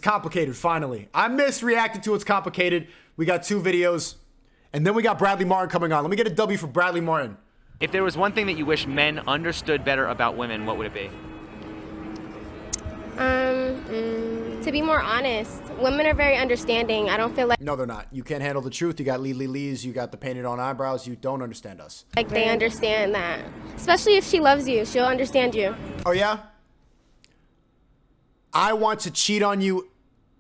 Complicated, finally. I misreacted to It's Complicated. We got 2 videos, and then we got Bradley Martin coming on. Let me get a W for Bradley Martin. If there was one thing that you wish men understood better about women, what would it be? To be more honest. Women are very understanding. I don't feel like No, they're not. You can't handle the truth. You got Lees. You got the painted on eyebrows. You don't understand us. they understand that. Especially if she loves you, she'll understand you. Oh, yeah? I want to cheat on you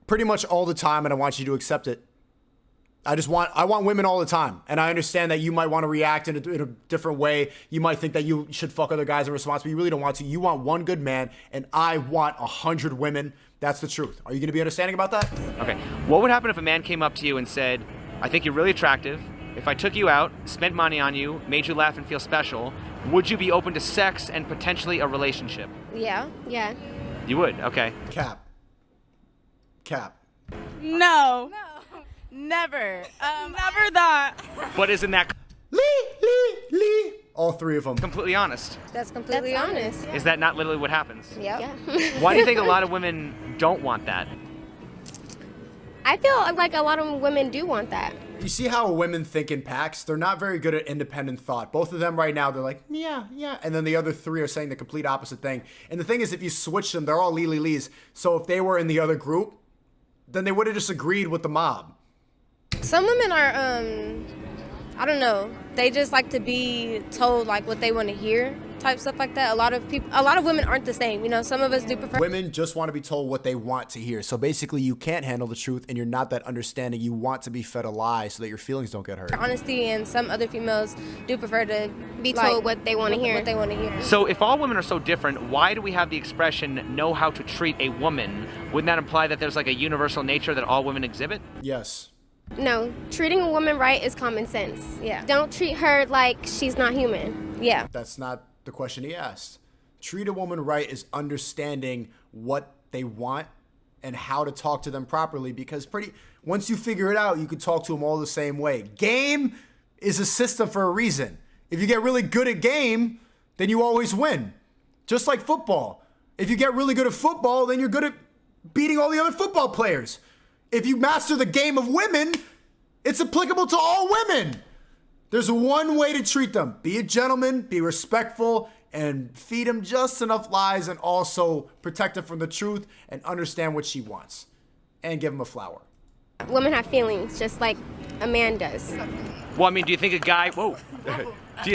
pretty much all the time, and I want you to accept it. I want women all the time. And I understand that you might want to react in a different way. You might think that you should fuck other guys in response, but you really don't want to. You want one good man, and I want 100 women. That's the truth. Are you going to be understanding about that? Okay. What would happen if a man came up to you and said, I think you're really attractive. If I took you out, spent money on you, made you laugh and feel special, would you be open to sex and potentially a relationship? Yeah. You would? Okay. Cap. No. Never. Never that. But isn't that Lee. All 3 of them. completely honest? That's completely honest. Is that not literally what happens? Yep. Yeah. Why do you think a lot of women don't want that? I feel like a lot of women do want that. You see how women think in packs? They're not very good at independent thought. Both of them right now, they're like, yeah. And then the other 3 are saying the complete opposite thing. And the thing is, if you switch them, they're all Lees. So if they were in the other group, then they would have just agreed with the mob. Some women are, I don't know. They just like to be told like what they want to hear, type stuff like that. A lot of women aren't the same. You know, some of us do prefer. Women just want to be told what they want to hear. So basically, you can't handle the truth, and you're not that understanding. You want to be fed a lie so that your feelings don't get hurt. Honesty, and some other females do prefer to Be told what they want to hear. What they want to hear. So if all women are so different, why do we have the expression know how to treat a woman? Wouldn't that imply that there's like a universal nature that all women exhibit? Yes. No, treating a woman right is common sense. Yeah. Don't treat her like she's not human. Yeah. That's not the question he asked. Treat a woman right is understanding what they want and how to talk to them properly, because once you figure it out, you can talk to them all the same way. Game is a system for a reason. If you get really good at game, then you always win. Just like football. If you get really good at football, then you're good at beating all the other football players. If you master the game of women, it's applicable to all women. There's one way to treat them. Be a gentleman, be respectful, and feed them just enough lies, and also protect her from the truth and understand what she wants. And give them a flower. Women have feelings just like a man does. Well, I mean, do you think a guy... Whoa. Do you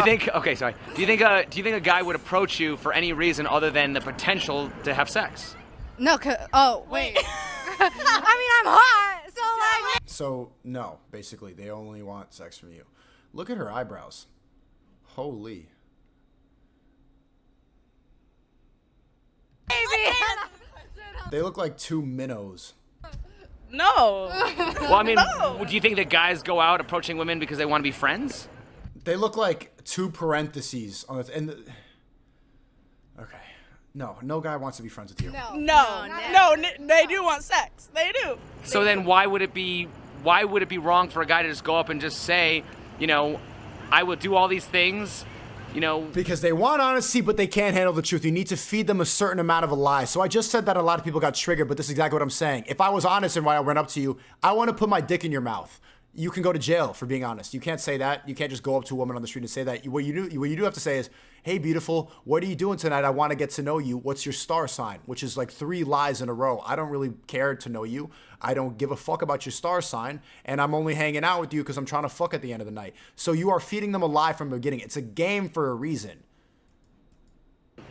think... Okay, sorry. Do you think a guy would approach you for any reason other than the potential to have sex? No, oh, wait. I mean, I'm hot, so like... So, no, basically, they only want sex from you. Look at her eyebrows. Holy. They look like 2 minnows. No. Well, I mean, do you think that guys go out approaching women because they want to be friends? They look like 2 parentheses on the... Okay. No guy wants to be friends with you. No, they do want sex. They do. So then why would it be wrong for a guy to just go up and just say, you know, I will do all these things, you know? Because they want honesty, but they can't handle the truth. You need to feed them a certain amount of a lie. So I just said that a lot of people got triggered, but this is exactly what I'm saying. If I was honest and when I went up to you, I want to put my dick in your mouth. You can go to jail for being honest. You can't say that. You can't just go up to a woman on the street and say that. What you do have to say is, hey, beautiful, what are you doing tonight? I want to get to know you. What's your star sign? Which is like 3 lies in a row. I don't really care to know you. I don't give a fuck about your star sign. And I'm only hanging out with you because I'm trying to fuck at the end of the night. So you are feeding them a lie from the beginning. It's a game for a reason.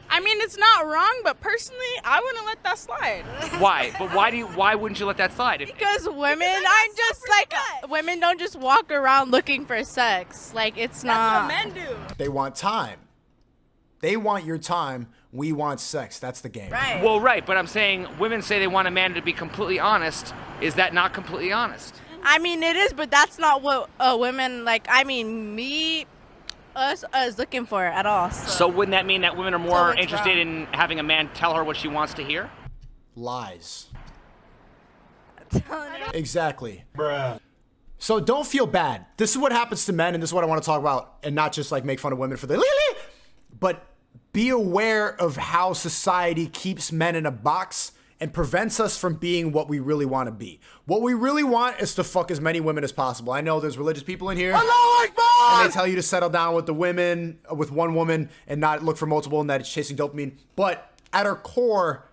I mean, it's not wrong, but personally, I wouldn't let that slide. Why? But why wouldn't you let that slide? Because women aren't just like, women don't just walk around looking for sex. Like, it's not. That's what men do. They want time. They want your time. We want sex. That's the game. Right. Well, right, but I'm saying women say they want a man to be completely honest. Is that not completely honest? I mean, it is, but that's not what women, like, I mean, us looking for at all. So wouldn't that mean that women are more it's interested wrong. in having a man tell her what she wants to hear? Lies. Exactly. Bruh. So don't feel bad. This is what happens to men, and this is what I want to talk about, and not just like make fun of women for the but be aware of how society keeps men in a box and prevents us from being what we really want to be. What we really want is to fuck as many women as possible. I know there's religious people in here, and they tell you to settle down with with one woman, and not look for multiple, and that it's chasing dopamine. But at our core,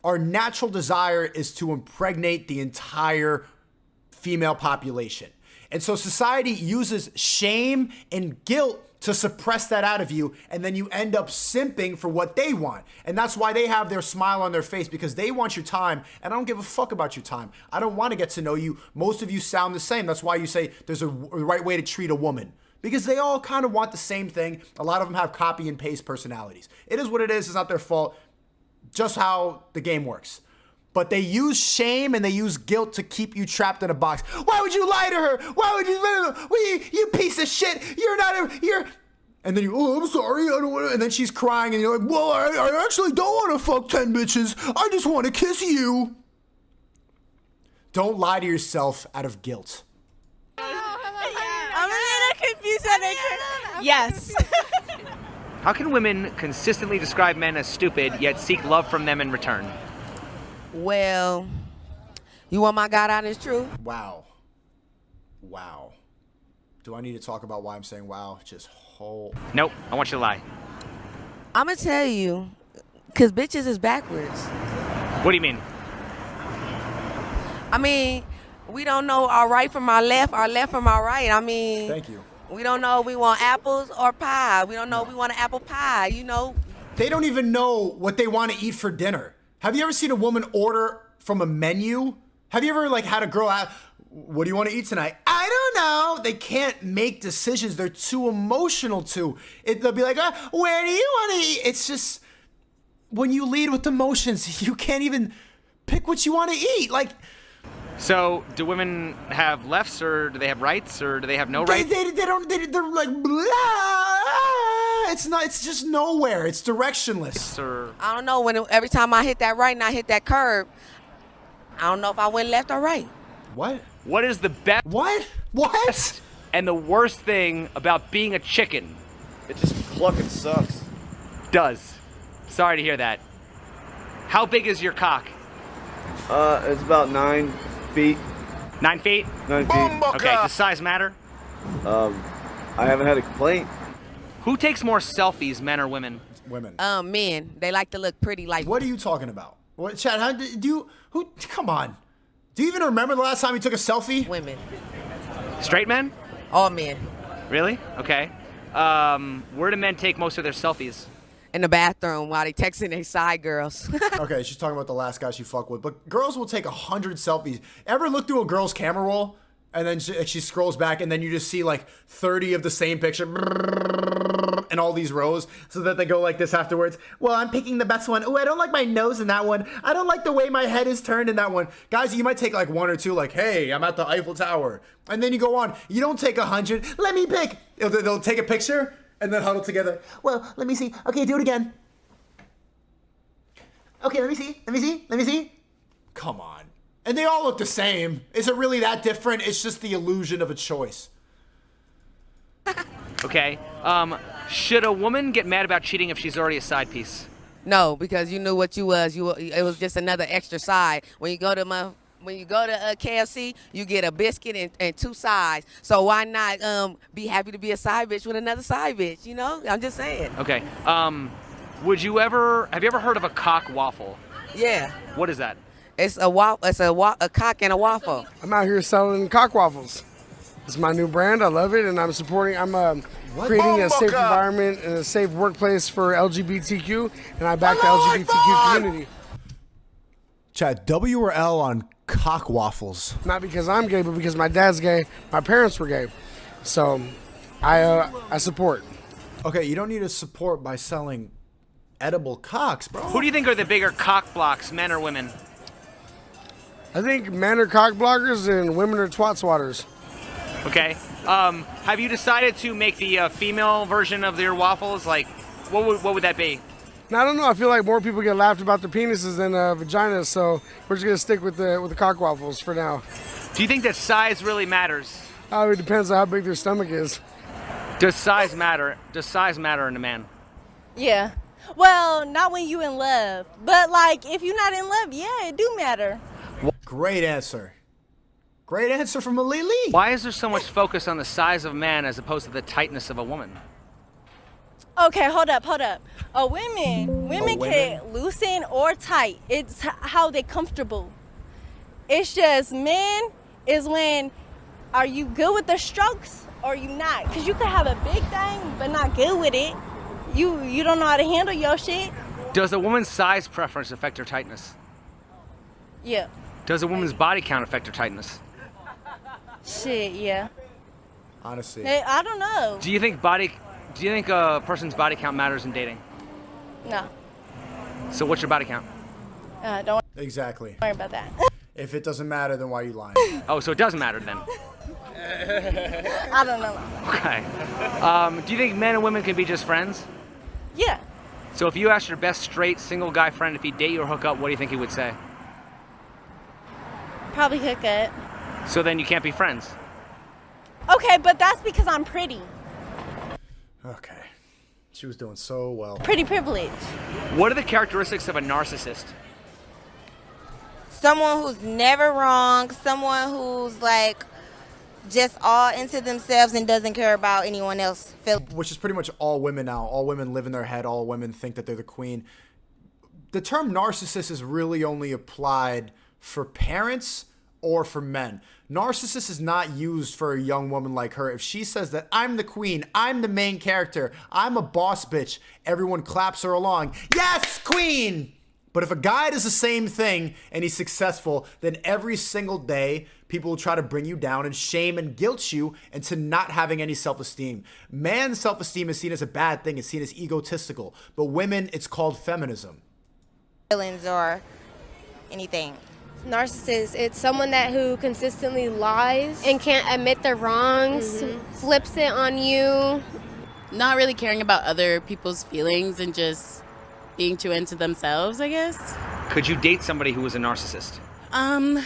our natural desire is to impregnate the entire female population. And so society uses shame and guilt to suppress that out of you, and then you end up simping for what they want. And that's why they have their smile on their face, because they want your time, and I don't give a fuck about your time. I don't want to get to know you. Most of you sound the same. That's why you say there's a right way to treat a woman, because they all kind of want the same thing. A lot of them have copy and paste personalities. It is what it is. It's not their fault. Just how the game works. But they use shame and they use guilt to keep you trapped in a box. Why would you lie to her? Why would you piece of shit? You're. And then I'm sorry, I don't want to. And then she's crying and you're like, well, I actually don't want to fuck 10 bitches. I just want to kiss you. Don't lie to yourself out of guilt. I'm a little confused on it. Yes. How can women consistently describe men as stupid, yet seek love from them in return? Well, you want my God honest truth? Wow. Do I need to talk about why I'm saying wow? Just hold. Nope, I want you to lie. I'm going to tell you, because bitches is backwards. What do you mean? I mean, we don't know our right from our left from our right. I mean, Thank you. We don't know if we want apples or pie. We don't know if we want an apple pie, you know. They don't even know what they want to eat for dinner. Have you ever seen a woman order from a menu? Have you ever had a girl ask, what do you want to eat tonight? I don't know. They can't make decisions. They're too emotional to. They'll be like, where do you want to eat? It's just, when you lead with emotions, you can't even pick what you want to eat. So, do women have lefts, or do they have rights, or do they have no rights? They're like, blah. It's just nowhere. It's directionless. I don't know. Every time I hit that right and I hit that curb, I don't know if I went left or right. What? What is the best What? and the worst thing about being a chicken? It just fucking sucks. Does. Sorry to hear that. How big is your cock? It's about 9 feet. 9 feet? 9 feet. Okay, does size matter? I haven't had a complaint. Who takes more selfies, men or women? Women. Men. They like to look pretty like. What are you talking about? What, Chad? Come on. Do you even remember the last time you took a selfie? Women. Straight men? All men. Really? Okay. Where do men take most of their selfies? In the bathroom while they texting their side girls. Okay, she's talking about the last guy she fucked with. But girls will take 100 selfies. Ever look through a girl's camera roll? And then she scrolls back, and then you just see 30 of the same picture and all these rows, so that they go like this afterwards. Well, I'm picking the best one. Oh, I don't like my nose in that one. I don't like the way my head is turned in that one. Guys, you might take one or two, hey, I'm at the Eiffel Tower. And then you go on. You don't take 100. Let me pick. They'll take a picture and then huddle together. Well, let me see. Okay, do it again. Okay, let me see. Come on. And they all look the same. Is it really that different? It's just the illusion of a choice. Okay. Should a woman get mad about cheating if she's already a side piece? No, because you knew what you was. It was just another extra side. When you go to KFC, you get a biscuit and 2 sides. So why not be happy to be a side bitch with another side bitch? You know, I'm just saying. Okay. Have you ever heard of a cock waffle? Yeah. What is that? It's a cock and a waffle. I'm out here selling cock waffles. It's my new brand. I love it, and I'm creating a safe environment and a safe workplace for LGBTQ, and I back the LGBTQ community. Chad, W or L on cock waffles? Not because I'm gay, but because my dad's gay. My parents were gay, so I support. Okay, you don't need to support by selling edible cocks, bro. Who do you think are the bigger cock blocks, men or women? I think men are cock blockers and women are twat swatters. Okay. Have you decided to make the female version of your waffles? What would that be? Now, I don't know. I feel like more people get laughed about their penises than vaginas, so we're just gonna stick with the cock waffles for now. Do you think that size really matters? It depends on how big their stomach is. Does size matter? Does size matter in a man? Yeah. Well, not when you in love. But, like, if you're not in love, yeah, it do matter. Great answer. Great answer from Alili. Why is there so much focus on the size of a man as opposed to the tightness of a woman? Okay, hold up. Women can loosen or tight. It's how they comfortable. It's just men is when, are you good with the strokes or you not? Because you could have a big thing but not good with it. You don't know how to handle your shit. Does a woman's size preference affect her tightness? Yeah. Does a woman's body count affect her tightness? Shit, yeah. Honestly. Hey, I don't know. Do you think a person's body count matters in dating? No. So what's your body count? Don't Exactly. worry about that. If it doesn't matter, then why are you lying? Oh, so it doesn't matter then. I don't know. Okay. Do you think men and women can be just friends? Yeah. So if you asked your best straight single guy friend if he'd date you or hook up, what do you think he would say? Probably hook up. So then you can't be friends. Okay, but that's because I'm pretty. Okay. She was doing so well. Pretty privileged. What are the characteristics of a narcissist? Someone who's never wrong, someone who's like just all into themselves and doesn't care about anyone else. Which is pretty much all women now. All women live in their head. All women think that they're the queen. The term narcissist is really only applied for parents or for men. Narcissist is not used for a young woman like her. If she says that I'm the queen, I'm the main character, I'm a boss bitch, everyone claps her along. Yes, queen! But if a guy does the same thing and he's successful, then every single day, people will try to bring you down and shame and guilt you into not having any self-esteem. Man's self-esteem is seen as a bad thing. It's seen as egotistical. But women, it's called feminism. Feelings or anything. Narcissist, it's someone that who consistently lies. And can't admit their wrongs, flips it on you. Not really caring about other people's feelings and just being too into themselves, I guess. Could you date somebody who was a narcissist? I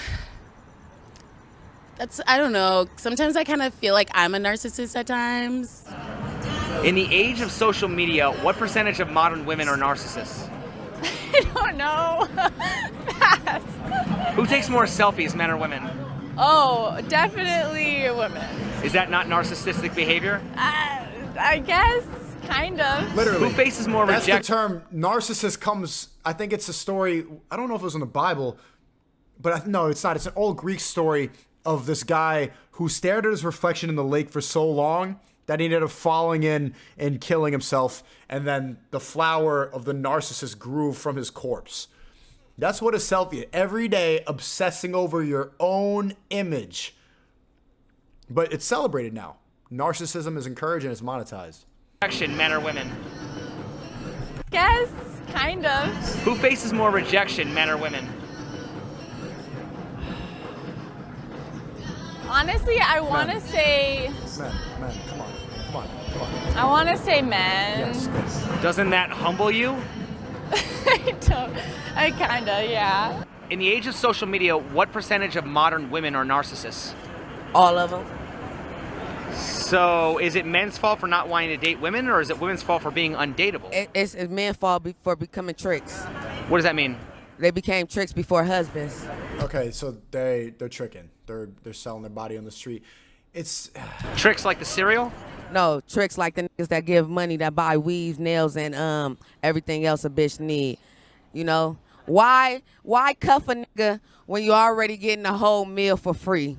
don't know. Sometimes I kind of feel like I'm a narcissist at times. In the age of social media, what percentage of modern women are narcissists? I don't know. Pass. Who takes more selfies, men or women? Oh, definitely women. Is that not narcissistic behavior? I guess, kind of. Literally. Who faces more That's rejection? the term. Narcissist comes, I think it's a story, I don't know if it was in the Bible, but no, it's not. It's an old Greek story of this guy who stared at his reflection in the lake for so long that he ended up falling in and killing himself, and then the flower of the narcissist grew from his corpse. That's what a selfie is. Every day obsessing over your own image. But it's celebrated now. Narcissism is encouraged and it's monetized. Rejection, men or women? Guess, kind of. Who faces more rejection, men or women? Honestly, I want to say. Man, come on. I want to say men. Yes, go. Doesn't that humble you? I kinda, yeah. In the age of social media, what percentage of modern women are narcissists? All of them. So is it men's fault for not wanting to date women, or is it women's fault for being undateable? It's men's fault for becoming tricks. What does that mean? They became tricks before husbands. Okay, so they're tricking. They're selling their body on the street. It's Tricks like the cereal? No, tricks like the niggas that give money, that buy weaves, nails, and everything else a bitch need. You know? Why cuff a nigga when you're already getting a whole meal for free?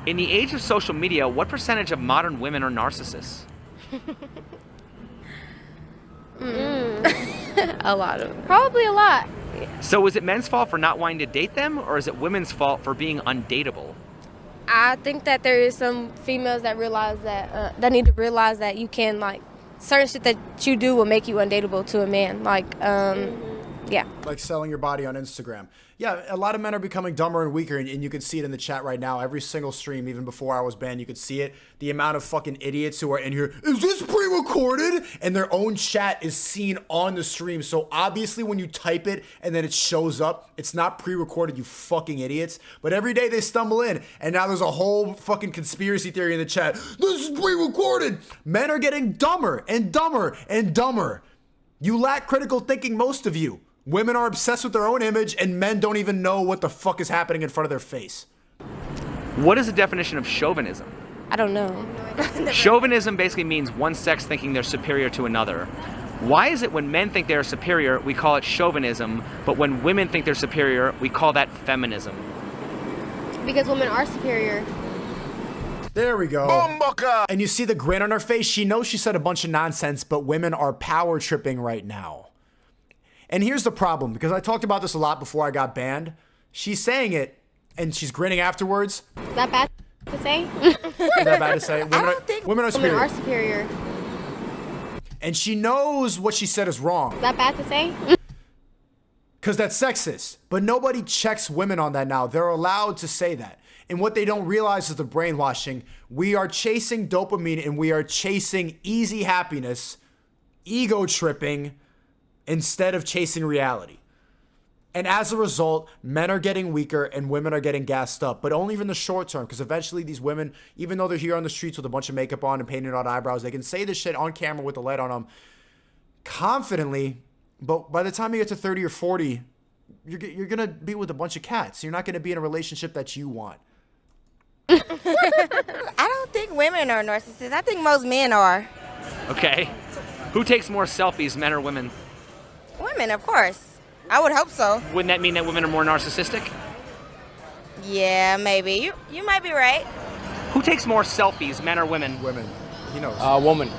In the age of social media, what percentage of modern women are narcissists? A lot of them. Probably a lot. So is it men's fault for not wanting to date them, or is it women's fault for being undateable? I think that there is some females that realize that that need to realize that you can, like, certain shit that you do will make you undateable to a man. Like, yeah. like selling your body on Instagram. Yeah, a lot of men are becoming dumber and weaker, and you can see it in the chat right now. Every single stream, even before I was banned, you could see it. The amount of fucking idiots who are in here, is this pre-recorded? And their own chat is seen on the stream. So obviously when you type it and then it shows up, it's not pre-recorded, you fucking idiots. But every day they stumble in, and now there's a whole fucking conspiracy theory in the chat. This is pre-recorded. Men are getting dumber and dumber and dumber. You lack critical thinking, most of you. Women are obsessed with their own image, and men don't even know what the fuck is happening in front of their face. What is the definition of chauvinism? I don't know. Chauvinism basically means one sex thinking they're superior to another. Why is it when men think they're superior, we call it chauvinism, but when women think they're superior, we call that feminism? Because women are superior. There we go. And you see the grin on her face? She knows she said a bunch of nonsense, but women are power tripping right now. And here's the problem, because I talked about this a lot before I got banned. She's saying it, and she's grinning afterwards. Is that bad to say? Is that bad to say? Women are superior. Women are superior. And she knows what she said is wrong. Is that bad to say? Because that's sexist. But nobody checks women on that now. They're allowed to say that. And what they don't realize is the brainwashing. We are chasing dopamine and we are chasing easy happiness, ego tripping, instead of chasing reality. And as a result, men are getting weaker and women are getting gassed up, but only in the short term, because eventually these women, even though they're here on the streets with a bunch of makeup on and painted on eyebrows, they can say this shit on camera with the light on them confidently, but by the time you get to 30 or 40, you're going to be with a bunch of cats. You're not going to be in a relationship that you want. I don't think women are narcissists. I think most men are. Okay. Who takes more selfies, men or women? Women, of course. I would hope so. Wouldn't that mean that women are more narcissistic? Yeah, maybe. You might be right. Who takes more selfies, men or women? Women. He knows. Woman.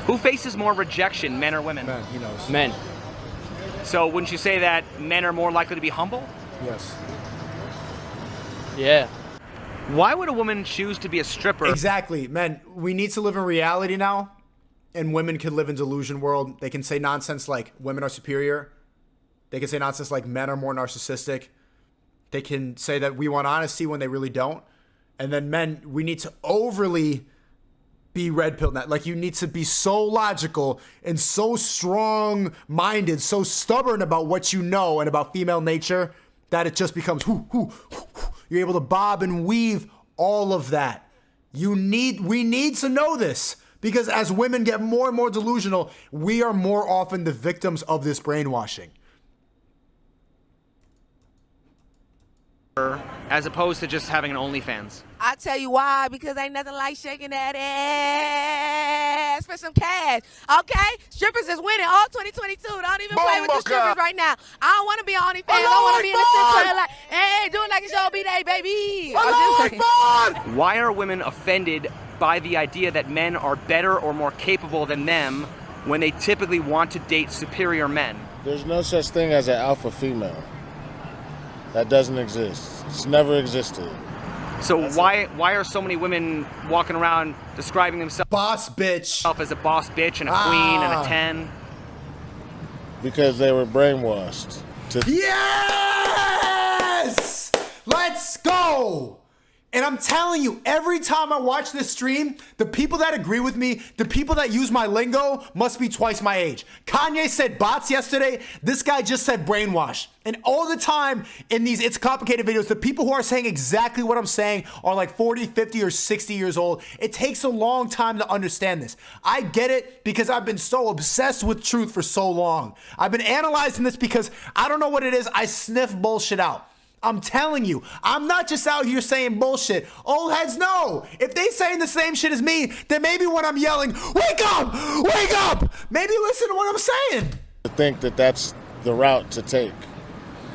Who faces more rejection, men or women? Men. He knows. Men. So wouldn't you say that men are more likely to be humble? Yes. Yeah. Why would a woman choose to be a stripper? Exactly. Men, we need to live in reality now, and women can live in delusion world. They can say nonsense like women are superior. They can say nonsense like men are more narcissistic. They can say that we want honesty when they really don't. And then men, we need to overly be red pill. Like you need to be so logical and so strong-minded, so stubborn about what you know and about female nature that it just becomes you're able to bob and weave all of that. We need to know this, because as women get more and more delusional, we are more often the victims of this brainwashing. As opposed to just having an OnlyFans. I tell you why, because ain't nothing like shaking that ass for some cash. Okay? Strippers is winning all 2022. Don't even play with the strippers right now. I don't want to be on OnlyFans. I want to be in the strip club like, hey, do it like a show B-Day, baby. Why are women offended by the idea that men are better or more capable than them when they typically want to date superior men? There's no such thing as an alpha female. That doesn't exist. It's never existed. So why are so many women walking around describing themselves boss bitch as a boss bitch and a queen and a 10? Because they were brainwashed. Yes! Let's go! And I'm telling you, every time I watch this stream, the people that agree with me, the people that use my lingo, must be twice my age. Kanye said bots yesterday. This guy just said brainwash. And all the time in these It's Complicated videos, the people who are saying exactly what I'm saying are like 40, 50, or 60 years old. It takes a long time to understand this. I get it because I've been so obsessed with truth for so long. I've been analyzing this because I don't know what it is. I sniff bullshit out. I'm telling you, I'm not just out here saying bullshit. Old heads know. If they saying the same shit as me, then maybe when I'm yelling, wake up, maybe listen to what I'm saying. I think that that's the route to take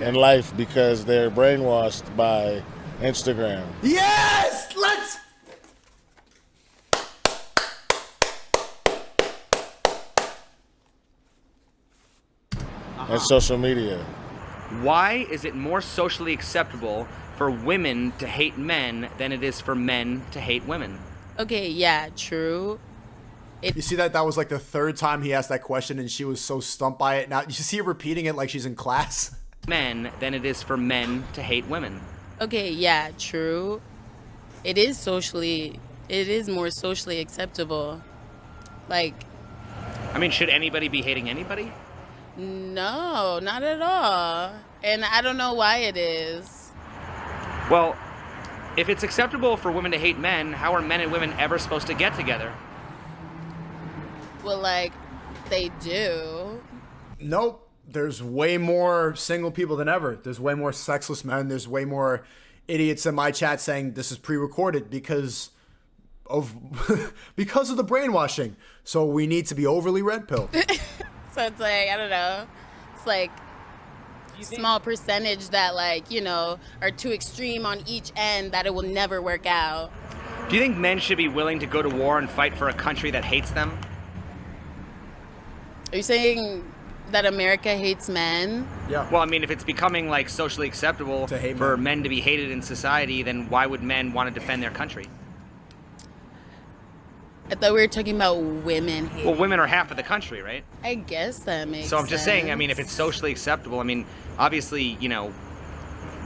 in life because they're brainwashed by Instagram. Yes, let's. And social media. Why is it more socially acceptable for women to hate men than it is for men to hate women? Okay, yeah, true. You see that was like the third time he asked that question and she was so stumped by it. Now you see her repeating it like she's in class. Men than it is for men to hate women. Okay, yeah, true. It is more socially acceptable. Like, I mean, should anybody be hating anybody? No, not at all. And I don't know why it is. Well, if it's acceptable for women to hate men, how are men and women ever supposed to get together? Well, like, They do. Nope. There's way more single people than ever. There's way more sexless men. There's way more idiots in my chat saying this is pre-recorded because of because of the brainwashing. So we need to be overly red pill. So it's like, I don't know. It's like small percentage that like, you know, are too extreme on each end that it will never work out. Do you think men should be willing to go to war and fight for a country that hates them? Are you saying that America hates men? Yeah. Well, I mean, if it's becoming like socially acceptable To hate for men. men to be hated in society, then why would men want to defend their country? I thought we were talking about women hating. Well, women are half of the country, right? I guess that makes sense. So I'm just saying, I mean, if it's socially acceptable, I mean, obviously, you know,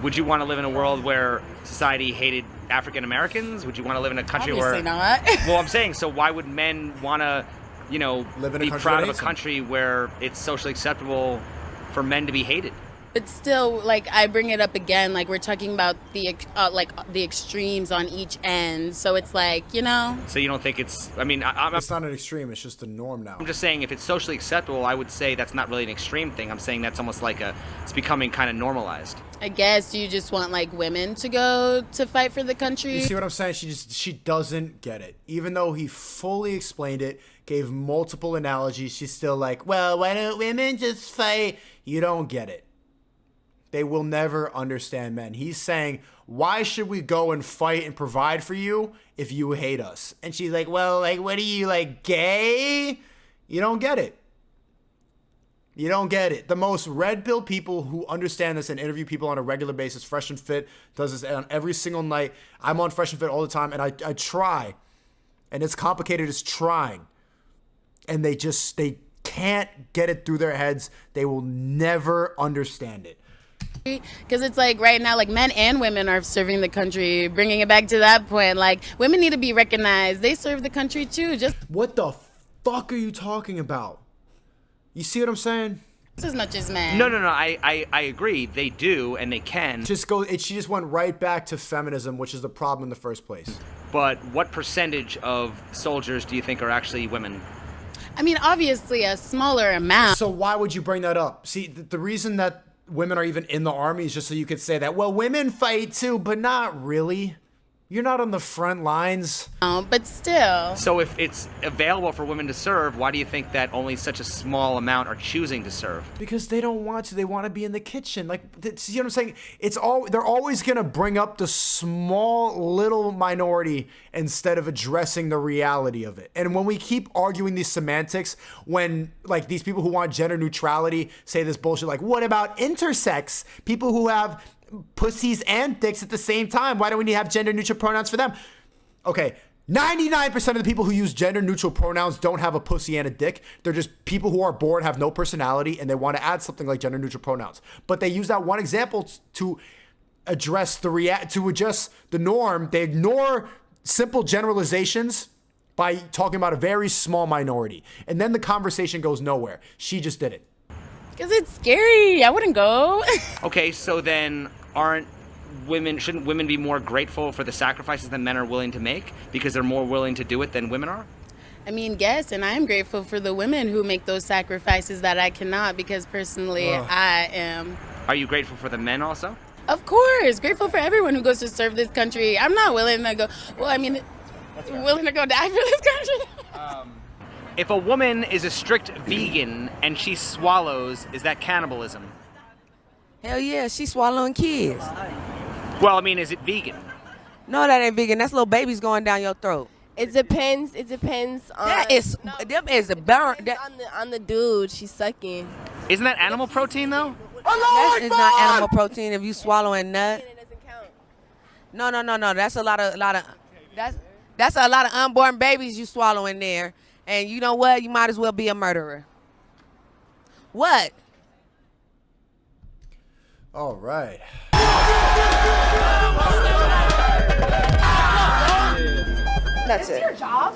would you want to live in a world where society hated African Americans? Would you want to live in a country Obviously where... not. Well, I'm saying, so why would men want to, you know, Live in a be country proud that of a hates them. country where it's socially acceptable for men to be hated? But still, like, I bring it up again, like, we're talking about the extremes on each end. So it's like, you know. So you don't think it's... I mean, I'm It's not an extreme. It's just the norm now. just saying, if it's socially acceptable, I would say that's not really an extreme thing. I'm saying that's almost like it's becoming kind of normalized. I guess you just want, like, women to go to fight for the country. You see what I'm saying? She doesn't get it. Even though he fully explained it, gave multiple analogies, she's still like, well, why don't women just fight? You don't get it. They will never understand men. He's saying, why should we go and fight and provide for you if you hate us? And she's like, well, like, what are you, like, gay? You don't get it. You don't get it. The most red pill people who understand this and interview people on a regular basis, Fresh and Fit does this on every single night. I'm on Fresh and Fit all the time, and I try. And it's complicated as trying. And they can't get it through their heads. They will never understand it. Because it's like right now, like men and women are serving the country. Bringing it back to that point, like women need to be recognized. They serve the country too. Just what the fuck are you talking about? You see what I'm saying? as much as men. No. I agree. They do and they can. She just went right back to feminism, which is the problem in the first place. But what percentage of soldiers do you think are actually women? I mean, obviously a smaller amount. So why would you bring that up? See, the reason that women are even in the army is just so you could say that, well, women fight too, but not really. You're not on the front lines. But still. So if it's available for women to serve, why do you think that only such a small amount are choosing to serve? Because they don't want to. They want to be in the kitchen. Like, you know what I'm saying? They're always going to bring up the small little minority instead of addressing the reality of it. And when we keep arguing these semantics, when like these people who want gender neutrality say this bullshit, like, what about intersex? People who have pussies and dicks at the same time. Why do we need to have gender neutral pronouns for them? Okay, 99% of the people who use gender neutral pronouns don't have a pussy and a dick. They're just people who are bored, have no personality, and they want to add something like gender neutral pronouns. But they use that one example to address to adjust the norm. They ignore simple generalizations by talking about a very small minority. And then the conversation goes nowhere. She just did it. Because it's scary. I wouldn't go. Okay, so then shouldn't women be more grateful for the sacrifices that men are willing to make because they're more willing to do it than women are? I mean, yes, and I am grateful for the women who make those sacrifices that I cannot because personally I am. Are you grateful for the men also? Of course, grateful for everyone who goes to serve this country. I'm not willing to go, willing to go die for this country. If a woman is a strict vegan and she swallows, is that cannibalism? Hell yeah, she's swallowing kids. Well, I mean, is it vegan? No, that ain't vegan. That's little babies going down your throat. It depends. It depends on. That is a burn. On the dude she's sucking. Isn't that animal protein though? That is not animal protein if you swallowing nut. No. That's a lot of that's a lot of unborn babies you swallow in there. And you know what? You might as well be a murderer. What? All right. That's it. Your job?